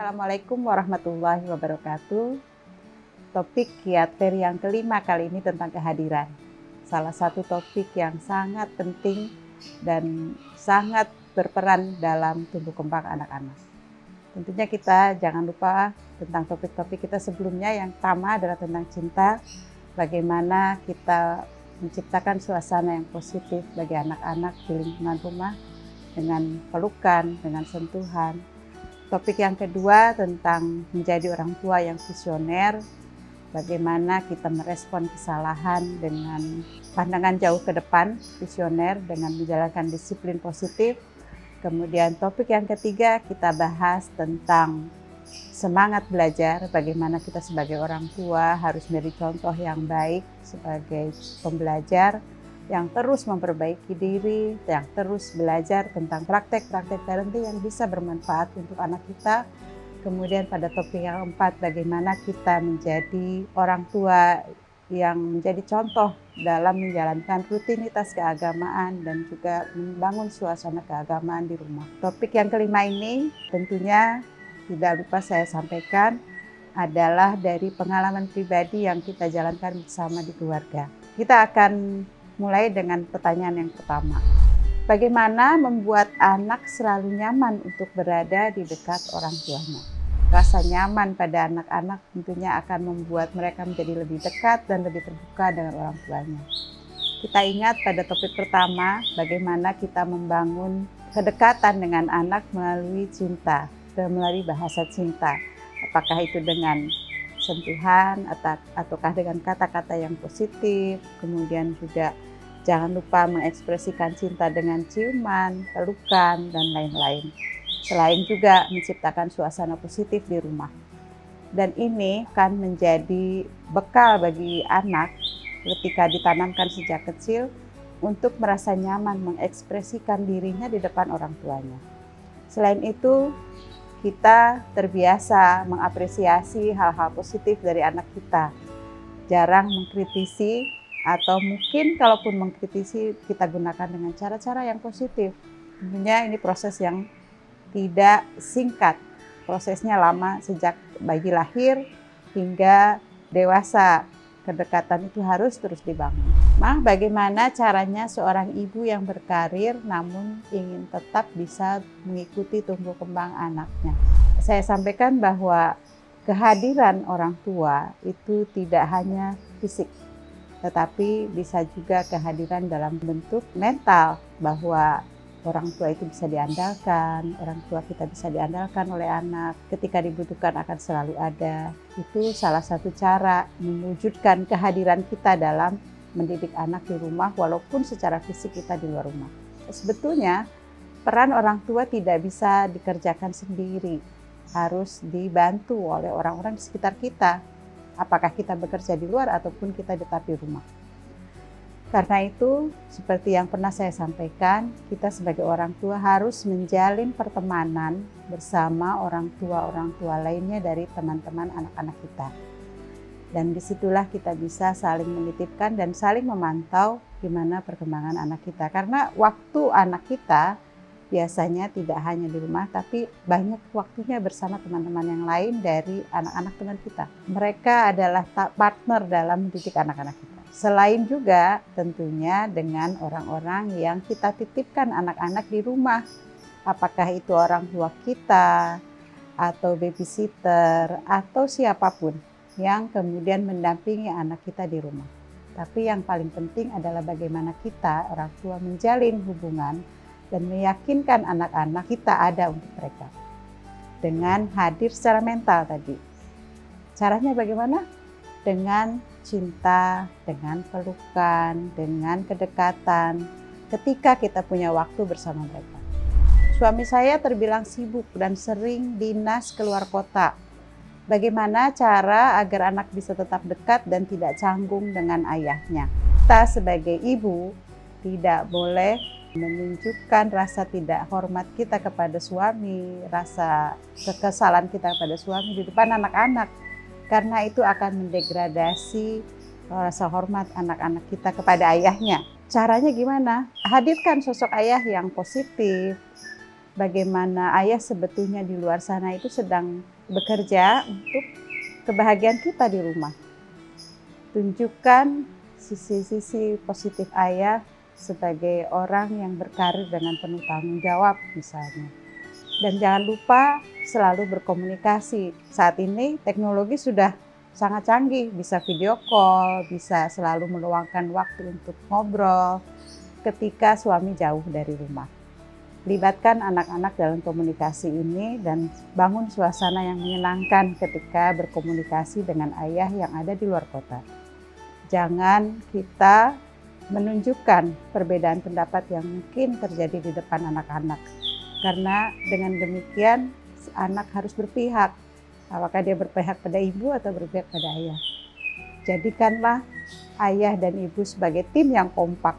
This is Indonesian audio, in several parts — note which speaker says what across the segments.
Speaker 1: Assalamualaikum warahmatullahi wabarakatuh. Topik Kiat Fair yang kelima kali ini tentang kehadiran. Salah satu topik yang sangat penting dan sangat berperan dalam tumbuh kembang anak-anak. Tentunya kita jangan lupa tentang topik-topik kita sebelumnya. Yang pertama adalah tentang cinta. Bagaimana kita menciptakan suasana yang positif bagi anak-anak di lingkungan rumah dengan pelukan, dengan sentuhan. Topik yang kedua tentang menjadi orang tua yang visioner. Bagaimana kita merespon kesalahan dengan pandangan jauh ke depan, visioner dengan menjalankan disiplin positif. Kemudian topik yang ketiga kita bahas tentang semangat belajar, bagaimana kita sebagai orang tua harus menjadi contoh yang baik sebagai pembelajar yang terus memperbaiki diri, yang terus belajar tentang praktek-praktek parenting yang bisa bermanfaat untuk anak kita. Kemudian pada topik yang keempat, bagaimana kita menjadi orang tua yang menjadi contoh dalam menjalankan rutinitas keagamaan dan juga membangun suasana keagamaan di rumah. Topik yang kelima ini tentunya tidak lupa saya sampaikan adalah dari pengalaman pribadi yang kita jalankan bersama di keluarga. Kita akan mulai dengan pertanyaan yang pertama. Bagaimana membuat anak selalu nyaman untuk berada di dekat orang tuanya? Rasa nyaman pada anak-anak tentunya akan membuat mereka menjadi lebih dekat dan lebih terbuka dengan orang tuanya. Kita ingat pada topik pertama, bagaimana kita membangun kedekatan dengan anak melalui cinta, melalui bahasa cinta. Apakah itu dengan sentuhan ataukah dengan kata-kata yang positif, kemudian juga jangan lupa mengekspresikan cinta dengan ciuman, pelukan, dan lain-lain. Selain juga menciptakan suasana positif di rumah. Dan ini akan menjadi bekal bagi anak ketika ditanamkan sejak kecil untuk merasa nyaman mengekspresikan dirinya di depan orang tuanya. Selain itu, kita terbiasa mengapresiasi hal-hal positif dari anak kita. Jarang mengkritisi, atau mungkin kalaupun mengkritisi kita gunakan dengan cara-cara yang positif. Tentunya ini proses yang tidak singkat, prosesnya lama sejak bayi lahir hingga dewasa. Kedekatan itu harus terus dibangun. Bagaimana caranya seorang ibu yang berkarir namun ingin tetap bisa mengikuti tumbuh kembang anaknya? Saya sampaikan bahwa kehadiran orang tua itu tidak hanya fisik, tetapi bisa juga kehadiran dalam bentuk mental, bahwa orang tua itu bisa diandalkan, orang tua kita bisa diandalkan oleh anak. Ketika dibutuhkan akan selalu ada. Itu salah satu cara mewujudkan kehadiran kita dalam mendidik anak di rumah walaupun secara fisik kita di luar rumah. Sebetulnya peran orang tua tidak bisa dikerjakan sendiri. Harus dibantu oleh orang-orang di sekitar kita. Apakah kita bekerja di luar ataupun kita tetap di rumah. Karena itu, seperti yang pernah saya sampaikan, kita sebagai orang tua harus menjalin pertemanan bersama orang tua lainnya dari teman-teman anak-anak kita. Dan disitulah kita bisa saling menitipkan dan saling memantau gimana perkembangan anak kita. Karena waktu anak kita biasanya tidak hanya di rumah, tapi banyak waktunya bersama teman-teman yang lain dari anak-anak teman kita. Mereka adalah partner dalam mendidik anak-anak kita. Selain juga tentunya dengan orang-orang yang kita titipkan anak-anak di rumah. Apakah itu orang tua kita, atau babysitter, atau siapapun yang kemudian mendampingi anak kita di rumah. Tapi yang paling penting adalah bagaimana kita, orang tua, menjalin hubungan dan meyakinkan anak-anak kita ada untuk mereka. Dengan hadir secara mental tadi. Caranya bagaimana? Dengan cinta, dengan pelukan, dengan kedekatan, ketika kita punya waktu bersama mereka. Suami saya terbilang sibuk dan sering dinas keluar kota. Bagaimana cara agar anak bisa tetap dekat dan tidak canggung dengan ayahnya? Kita sebagai ibu tidak boleh menunjukkan rasa tidak hormat kita kepada suami, rasa kekesalan kita kepada suami di depan anak-anak. Karena itu akan mendegradasi rasa hormat anak-anak kita kepada ayahnya. Caranya gimana? Hadirkan sosok ayah yang positif. Bagaimana ayah sebetulnya di luar sana itu sedang bekerja untuk kebahagiaan kita di rumah. Tunjukkan sisi-sisi positif ayah sebagai orang yang berkarir dengan penuh tanggung jawab misalnya. Dan jangan lupa selalu berkomunikasi. Saat ini teknologi sudah sangat canggih, bisa video call, bisa selalu meluangkan waktu untuk ngobrol ketika suami jauh dari rumah. Libatkan anak-anak dalam komunikasi ini dan bangun suasana yang menyenangkan ketika berkomunikasi dengan ayah yang ada di luar kota. Jangan kita menunjukkan perbedaan pendapat yang mungkin terjadi di depan anak-anak. Karena dengan demikian anak harus berpihak. Apakah dia berpihak pada ibu atau berpihak pada ayah. Jadikanlah ayah dan ibu sebagai tim yang kompak,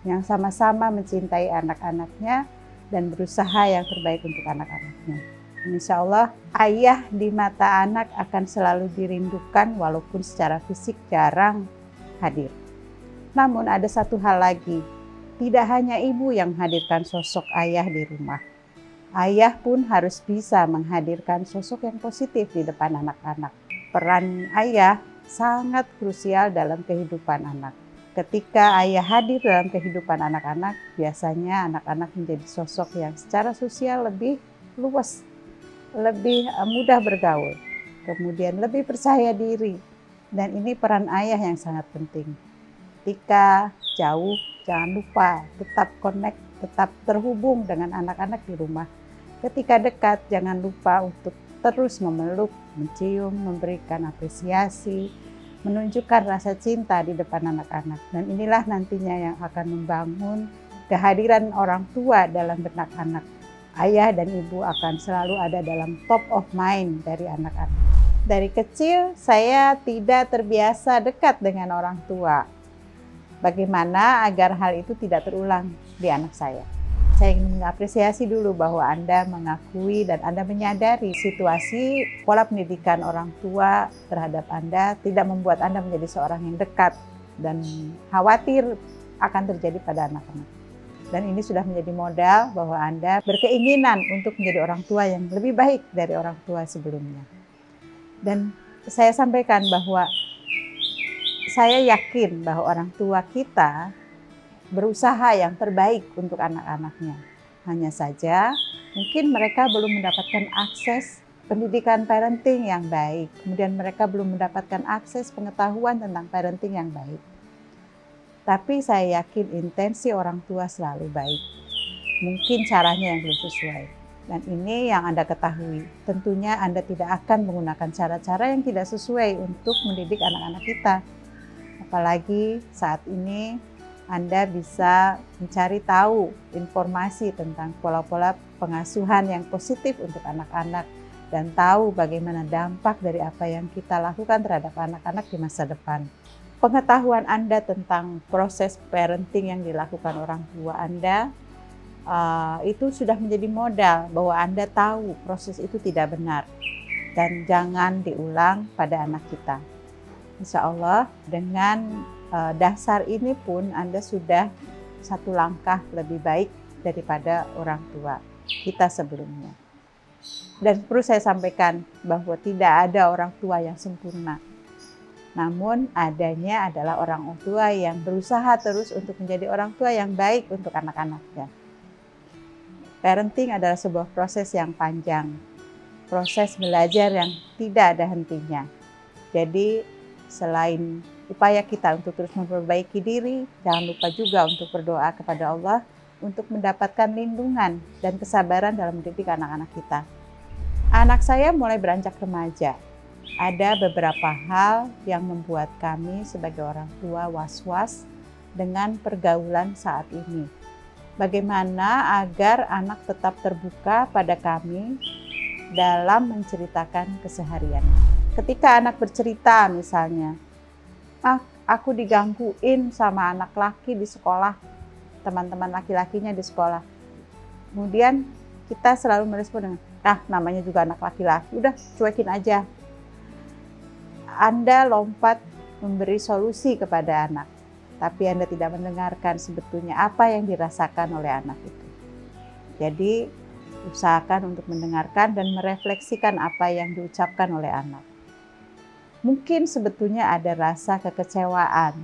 Speaker 1: yang sama-sama mencintai anak-anaknya dan berusaha yang terbaik untuk anak-anaknya. Insya Allah ayah di mata anak akan selalu dirindukan walaupun secara fisik jarang hadir. Namun ada satu hal lagi, tidak hanya ibu yang menghadirkan sosok ayah di rumah. Ayah pun harus bisa menghadirkan sosok yang positif di depan anak-anak. Peran ayah sangat krusial dalam kehidupan anak. Ketika ayah hadir dalam kehidupan anak-anak, biasanya anak-anak menjadi sosok yang secara sosial lebih luas, lebih mudah bergaul, kemudian lebih percaya diri. Dan ini peran ayah yang sangat penting. Ketika jauh, jangan lupa tetap connect, tetap terhubung dengan anak-anak di rumah. Ketika dekat, jangan lupa untuk terus memeluk, mencium, memberikan apresiasi, menunjukkan rasa cinta di depan anak-anak. Dan inilah nantinya yang akan membangun kehadiran orang tua dalam benak anak. Ayah dan ibu akan selalu ada dalam top of mind dari anak-anak. Dari kecil saya tidak terbiasa dekat dengan orang tua. Bagaimana agar hal itu tidak terulang di anak saya? Saya ingin mengapresiasi dulu bahwa Anda mengakui dan Anda menyadari situasi pola pendidikan orang tua terhadap Anda tidak membuat Anda menjadi seorang yang dekat dan khawatir akan terjadi pada anak-anak. Dan ini sudah menjadi modal bahwa Anda berkeinginan untuk menjadi orang tua yang lebih baik dari orang tua sebelumnya. Dan saya sampaikan bahwa saya yakin bahwa orang tua kita berusaha yang terbaik untuk anak-anaknya. Hanya saja mungkin mereka belum mendapatkan akses pendidikan parenting yang baik. Kemudian mereka belum mendapatkan akses pengetahuan tentang parenting yang baik. Tapi saya yakin intensi orang tua selalu baik. Mungkin caranya yang belum sesuai. Dan ini yang Anda ketahui. Tentunya Anda tidak akan menggunakan cara-cara yang tidak sesuai untuk mendidik anak-anak kita. Apalagi saat ini Anda bisa mencari tahu informasi tentang pola-pola pengasuhan yang positif untuk anak-anak dan tahu bagaimana dampak dari apa yang kita lakukan terhadap anak-anak di masa depan. Pengetahuan Anda tentang proses parenting yang dilakukan orang tua Anda itu sudah menjadi modal bahwa Anda tahu proses itu tidak benar dan jangan diulang pada anak kita. Insya Allah dengan dasar ini pun Anda sudah satu langkah lebih baik daripada orang tua kita sebelumnya. Dan perlu saya sampaikan bahwa tidak ada orang tua yang sempurna. Namun adanya adalah orang tua yang berusaha terus untuk menjadi orang tua yang baik untuk anak-anaknya. Parenting adalah sebuah proses yang panjang, proses belajar yang tidak ada hentinya. Jadi selain upaya kita untuk terus memperbaiki diri, jangan lupa juga untuk berdoa kepada Allah untuk mendapatkan lindungan dan kesabaran dalam mendidik anak-anak kita. Anak saya mulai beranjak remaja. Ada beberapa hal yang membuat kami sebagai orang tua was-was dengan pergaulan saat ini. Bagaimana agar anak tetap terbuka pada kami dalam menceritakan keseharian. Ketika anak bercerita misalnya, aku digangguin sama anak laki di sekolah, teman-teman laki-lakinya di sekolah. Kemudian kita selalu merespon dengan, namanya juga anak laki-laki, udah cuekin aja. Anda lompat memberi solusi kepada anak, tapi Anda tidak mendengarkan sebetulnya apa yang dirasakan oleh anak itu. Jadi Usahakan untuk mendengarkan dan merefleksikan apa yang diucapkan oleh anak. Mungkin sebetulnya ada rasa kekecewaan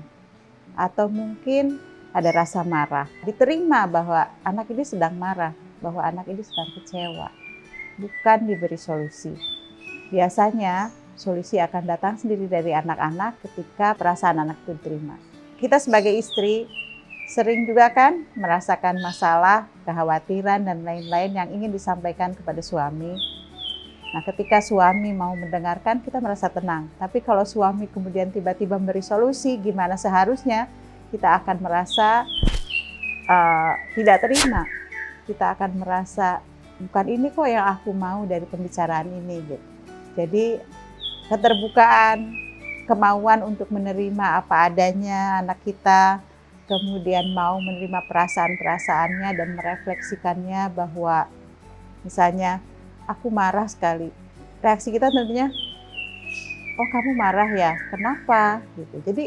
Speaker 1: atau mungkin ada rasa marah. Diterima bahwa anak ini sedang marah, bahwa anak ini sedang kecewa, bukan diberi solusi. Biasanya solusi akan datang sendiri dari anak-anak ketika perasaan anak itu diterima. Kita sebagai istri sering juga kan merasakan masalah, kekhawatiran, dan lain-lain yang ingin disampaikan kepada suami. Nah, ketika suami mau mendengarkan, kita merasa tenang. Tapi kalau suami kemudian tiba-tiba memberi solusi gimana seharusnya, kita akan merasa tidak terima. Kita akan merasa, bukan ini kok yang aku mau dari pembicaraan ini. Gitu. Jadi, keterbukaan, kemauan untuk menerima apa adanya anak kita, kemudian mau menerima perasaan-perasaannya dan merefleksikannya bahwa misalnya aku marah sekali. Reaksi kita tentunya, oh kamu marah ya, kenapa? Gitu. Jadi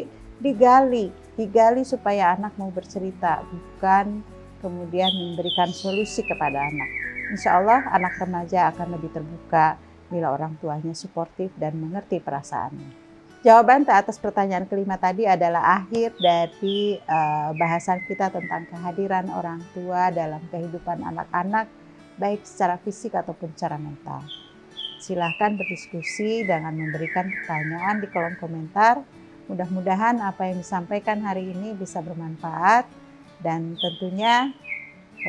Speaker 1: digali supaya anak mau bercerita, bukan kemudian memberikan solusi kepada anak. Insya Allah anak remaja akan lebih terbuka bila orang tuanya suportif dan mengerti perasaannya. Jawaban atas pertanyaan kelima tadi adalah akhir dari bahasan kita tentang kehadiran orang tua dalam kehidupan anak-anak, baik secara fisik ataupun secara mental. Silahkan berdiskusi dengan memberikan pertanyaan di kolom komentar. Mudah-mudahan apa yang disampaikan hari ini bisa bermanfaat, dan tentunya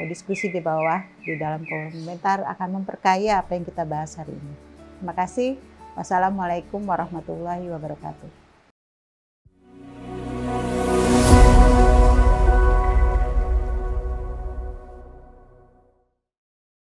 Speaker 1: diskusi di bawah di dalam kolom komentar akan memperkaya apa yang kita bahas hari ini. Terima kasih. Wassalamualaikum warahmatullahi wabarakatuh.